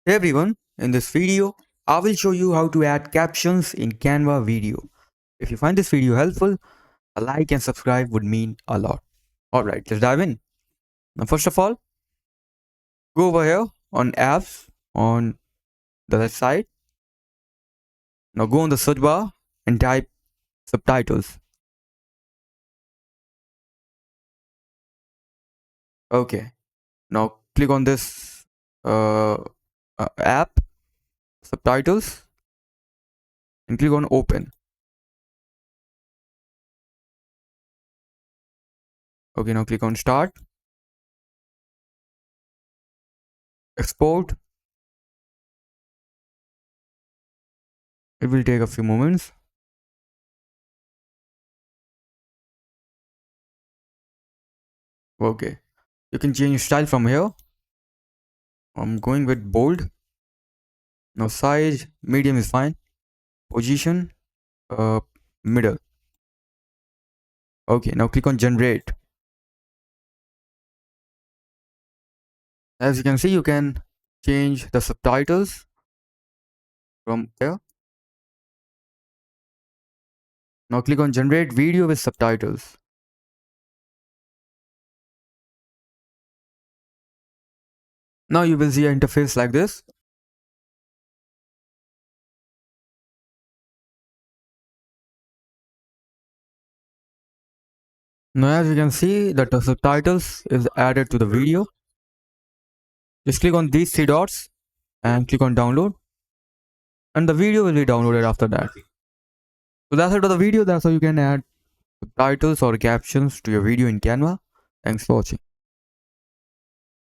Hey everyone, in this video, I will show you how to add captions in Canva video. If you find this video helpful, a like and subscribe would mean a lot. Alright, let's dive in. Now first of all, go over here on apps on the left side. Now go on the search bar and type subtitles. Okay, now click on this uh, app, subtitles, and click on open. Okay, now click on start, export. It will take a few moments. Okay, you can change style from here. I'm going with bold. Now size, medium is fine. Position, uh, middle. Okay, now click on generate. As you can see, you can change the subtitles from here. Now click on generate video with subtitles. Now you will see an interface like this. Now as you can see that the subtitles is added to the video. Just click on these three dots and click on download, and the video will be downloaded after that. So that's it for the video. That's how you can add subtitles or captions to your video in Canva. Thanks for watching.